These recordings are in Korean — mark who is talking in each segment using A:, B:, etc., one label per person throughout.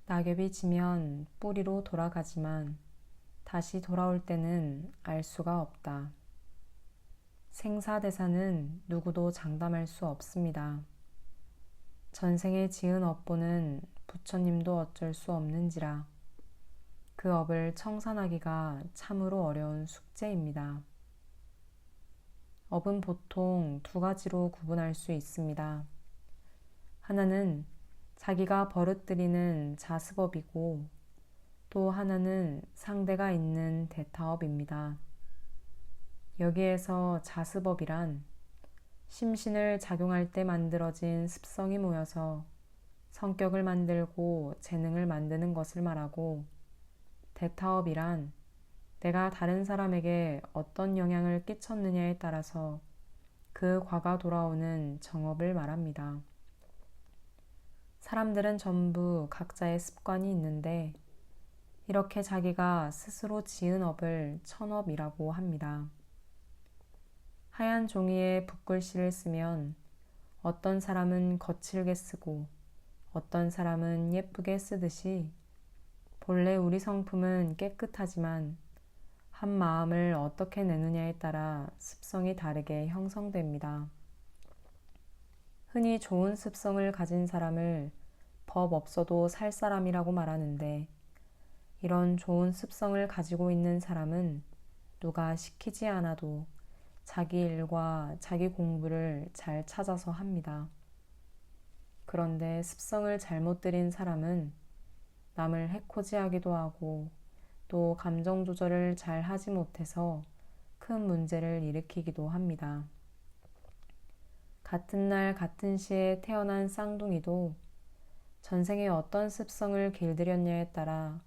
A: 낙엽이 지면 뿌리로 돌아가지만 다시 돌아올 때는 알 수가 없다. 생사대사는 누구도 장담할 수 없습니다. 전생에 지은 업보는 부처님도 어쩔 수 없는지라 그 업을 청산하기가 참으로 어려운 숙제입니다. 업은 보통 두 가지로 구분할 수 있습니다. 하나는 자기가 버릇들이는 자습업이고 또 하나는 상대가 있는 대타업입니다. 여기에서 자습업이란 심신을 작용할 때 만들어진 습성이 모여서 성격을 만들고 재능을 만드는 것을 말하고, 대타업이란 내가 다른 사람에게 어떤 영향을 끼쳤느냐에 따라서 그 과가 돌아오는 정업을 말합니다. 사람들은 전부 각자의 습관이 있는데 이렇게 자기가 스스로 지은 업을 천업이라고 합니다. 하얀 종이에 붓글씨를 쓰면 어떤 사람은 거칠게 쓰고 어떤 사람은 예쁘게 쓰듯이 본래 우리 성품은 깨끗하지만 한 마음을 어떻게 내느냐에 따라 습성이 다르게 형성됩니다. 흔히 좋은 습성을 가진 사람을 법 없어도 살 사람이라고 말하는데, 이런 좋은 습성을 가지고 있는 사람은 누가 시키지 않아도 자기 일과 자기 공부를 잘 찾아서 합니다. 그런데 습성을 잘못 들인 사람은 남을 해코지하기도 하고 또 감정 조절을 잘 하지 못해서 큰 문제를 일으키기도 합니다. 같은 날 같은 시에 태어난 쌍둥이도 전생에 어떤 습성을 길들였냐에 따라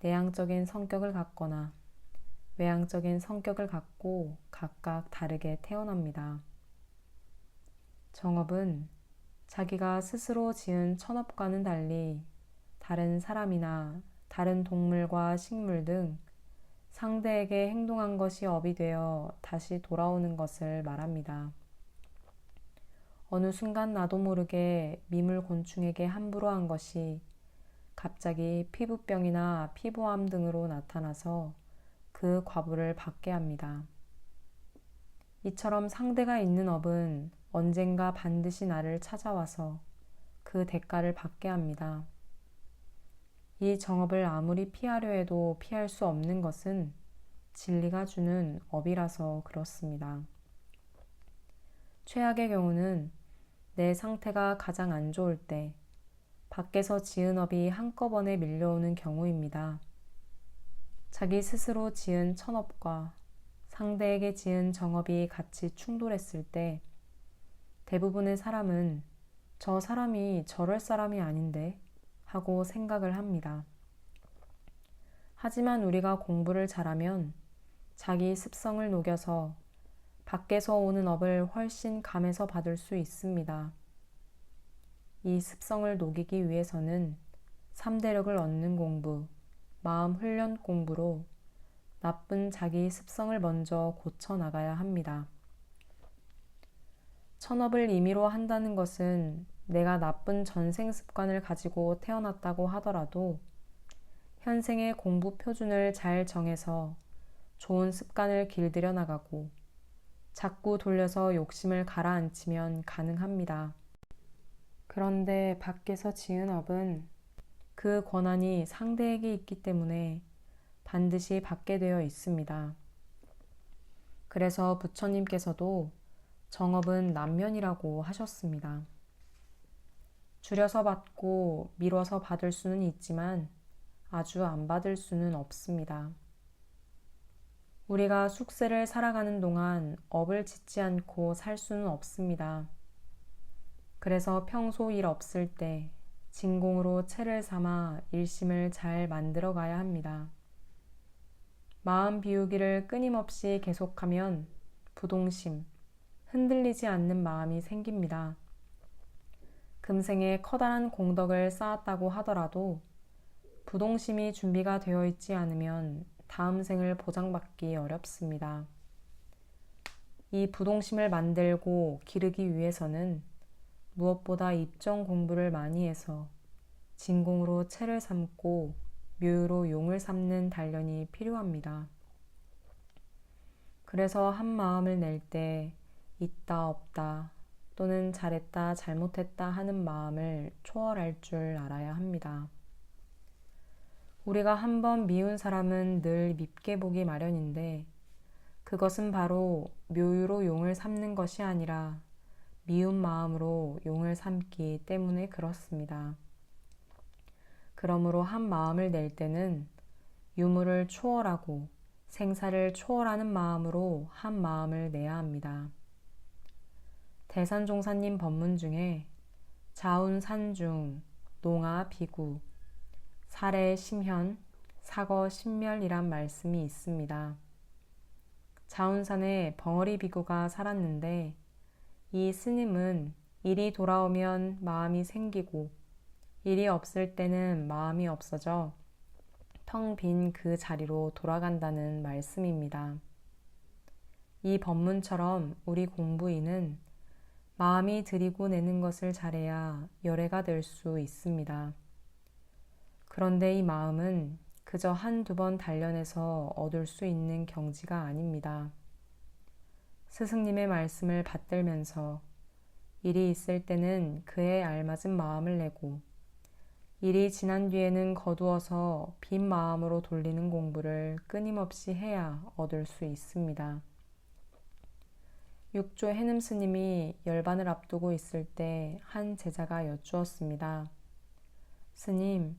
A: 내향적인 성격을 갖거나 외향적인 성격을 갖고 각각 다르게 태어납니다. 정업은 자기가 스스로 지은 천업과는 달리 다른 사람이나 다른 동물과 식물 등 상대에게 행동한 것이 업이 되어 다시 돌아오는 것을 말합니다. 어느 순간 나도 모르게 미물 곤충에게 함부로 한 것이 갑자기 피부병이나 피부암 등으로 나타나서 그 과부를 받게 합니다. 이처럼 상대가 있는 업은 언젠가 반드시 나를 찾아와서 그 대가를 받게 합니다. 이 정업을 아무리 피하려 해도 피할 수 없는 것은 진리가 주는 업이라서 그렇습니다. 최악의 경우는 내 상태가 가장 안 좋을 때 밖에서 지은 업이 한꺼번에 밀려오는 경우입니다. 자기 스스로 지은 천업과 상대에게 지은 정업이 같이 충돌했을 때 대부분의 사람은 저 사람이 저럴 사람이 아닌데 하고 생각을 합니다. 하지만 우리가 공부를 잘하면 자기 습성을 녹여서 밖에서 오는 업을 훨씬 감해서 받을 수 있습니다. 이 습성을 녹이기 위해서는 3대력을 얻는 공부, 마음 훈련 공부로 나쁜 자기 습성을 먼저 고쳐 나가야 합니다. 천업을 임의로 한다는 것은 내가 나쁜 전생 습관을 가지고 태어났다고 하더라도 현생의 공부 표준을 잘 정해서 좋은 습관을 길들여 나가고 자꾸 돌려서 욕심을 가라앉히면 가능합니다. 그런데 밖에서 지은 업은 그 권한이 상대에게 있기 때문에 반드시 받게 되어 있습니다. 그래서 부처님께서도 정업은 남면이라고 하셨습니다. 줄여서 받고 미뤄서 받을 수는 있지만 아주 안 받을 수는 없습니다. 우리가 숙세를 살아가는 동안 업을 짓지 않고 살 수는 없습니다. 그래서 평소 일 없을 때 진공으로 채를 삼아 일심을 잘 만들어 가야 합니다. 마음 비우기를 끊임없이 계속하면 부동심, 흔들리지 않는 마음이 생깁니다. 금생에 커다란 공덕을 쌓았다고 하더라도 부동심이 준비가 되어 있지 않으면 다음 생을 보장받기 어렵습니다. 이 부동심을 만들고 기르기 위해서는 무엇보다 입정 공부를 많이 해서 진공으로 채를 삼고 묘유로 용을 삼는 단련이 필요합니다. 그래서 한 마음을 낼 때 있다 없다 또는 잘했다 잘못했다 하는 마음을 초월할 줄 알아야 합니다. 우리가 한번 미운 사람은 늘 밉게 보기 마련인데 그것은 바로 묘유로 용을 삼는 것이 아니라 미운 마음으로 용을 삼기 때문에 그렇습니다. 그러므로 한 마음을 낼 때는 유무를 초월하고 생사를 초월하는 마음으로 한 마음을 내야 합니다. 대산종사님 법문 중에 자운산중, 농아 비구, 사례 심현, 사거 신멸이란 말씀이 있습니다. 자운산에 벙어리 비구가 살았는데 이 스님은 일이 돌아오면 마음이 생기고 일이 없을 때는 마음이 없어져 텅 빈 그 자리로 돌아간다는 말씀입니다. 이 법문처럼 우리 공부인은 마음이 들이고 내는 것을 잘해야 열애가 될 수 있습니다. 그런데 이 마음은 그저 한두 번 단련해서 얻을 수 있는 경지가 아닙니다. 스승님의 말씀을 받들면서 일이 있을 때는 그에 알맞은 마음을 내고 일이 지난 뒤에는 거두어서 빈 마음으로 돌리는 공부를 끊임없이 해야 얻을 수 있습니다. 육조 해ным 스님이 열반을 앞두고 있을 때 한 제자가 여쭈었습니다. 스님,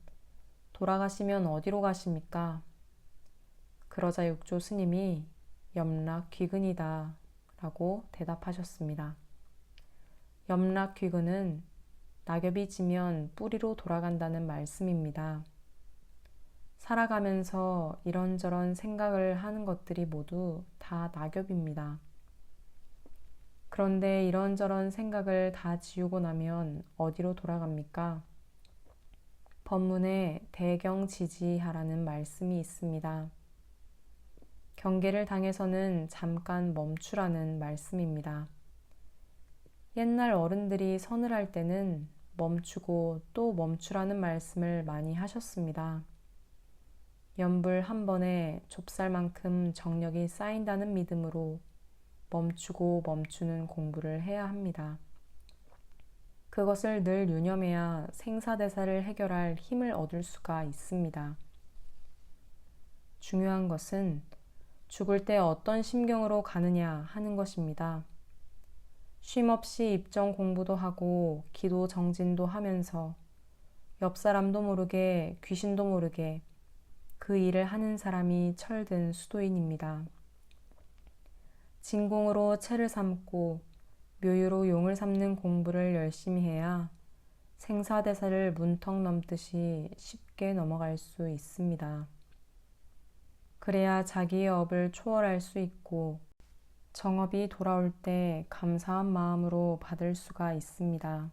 A: 돌아가시면 어디로 가십니까? 그러자 육조 스님이 염락 귀근이다 라고 대답하셨습니다. 염락 귀근은 낙엽이 지면 뿌리로 돌아간다는 말씀입니다. 살아가면서 이런저런 생각을 하는 것들이 모두 다 낙엽입니다. 그런데 이런저런 생각을 다 지우고 나면 어디로 돌아갑니까? 법문에 대경지지하라는 말씀이 있습니다. 경계를 당해서는 잠깐 멈추라는 말씀입니다. 옛날 어른들이 선을 할 때는 멈추고 또 멈추라는 말씀을 많이 하셨습니다. 연불 한 번에 좁쌀만큼 정력이 쌓인다는 믿음으로 멈추고 멈추는 공부를 해야 합니다. 그것을 늘 유념해야 생사대사를 해결할 힘을 얻을 수가 있습니다. 중요한 것은 죽을 때 어떤 심경으로 가느냐 하는 것입니다. 쉼없이 입정 공부도 하고 기도 정진도 하면서 옆 사람도 모르게 귀신도 모르게 그 일을 하는 사람이 철든 수도인입니다. 진공으로 채를 삼고 묘유로 용을 삼는 공부를 열심히 해야 생사대사를 문턱 넘듯이 쉽게 넘어갈 수 있습니다. 그래야 자기의 업을 초월할 수 있고 정업이 돌아올 때 감사한 마음으로 받을 수가 있습니다.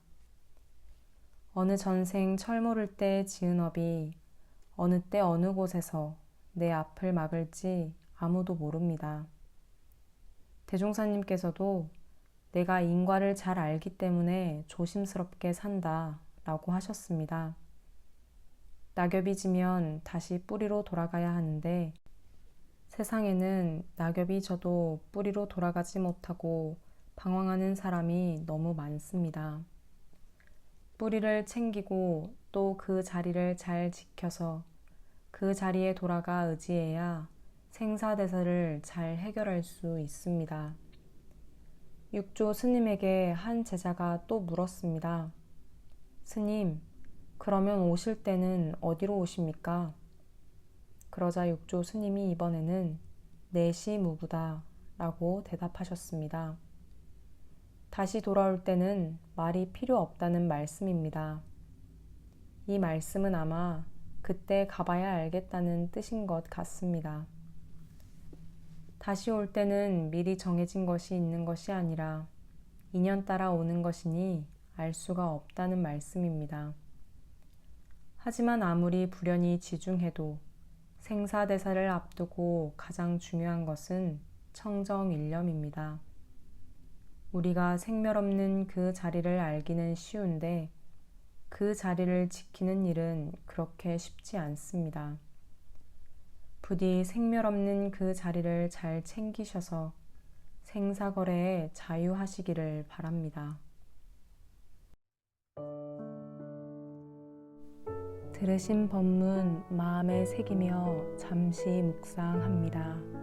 A: 어느 전생 철 모를 때 지은 업이 어느 때 어느 곳에서 내 앞을 막을지 아무도 모릅니다. 대종사님께서도 내가 인과를 잘 알기 때문에 조심스럽게 산다 라고 하셨습니다. 낙엽이 지면 다시 뿌리로 돌아가야 하는데 세상에는 낙엽이 져도 뿌리로 돌아가지 못하고 방황하는 사람이 너무 많습니다. 뿌리를 챙기고 또 그 자리를 잘 지켜서 그 자리에 돌아가 의지해야 생사대사를 잘 해결할 수 있습니다. 육조 스님에게 한 제자가 또 물었습니다. 스님, 그러면 오실 때는 어디로 오십니까? 그러자 육조 스님이 이번에는 내시무구다 라고 대답하셨습니다. 다시 돌아올 때는 말이 필요 없다는 말씀입니다. 이 말씀은 아마 그때 가봐야 알겠다는 뜻인 것 같습니다. 다시 올 때는 미리 정해진 것이 있는 것이 아니라 인연 따라 오는 것이니 알 수가 없다는 말씀입니다. 하지만 아무리 불연이 지중해도 생사대사를 앞두고 가장 중요한 것은 청정일념입니다. 우리가 생멸 없는 그 자리를 알기는 쉬운데 그 자리를 지키는 일은 그렇게 쉽지 않습니다. 부디 생멸 없는 그 자리를 잘 챙기셔서 생사거래에 자유하시기를 바랍니다. 들으신 법문 마음에 새기며 잠시 묵상합니다.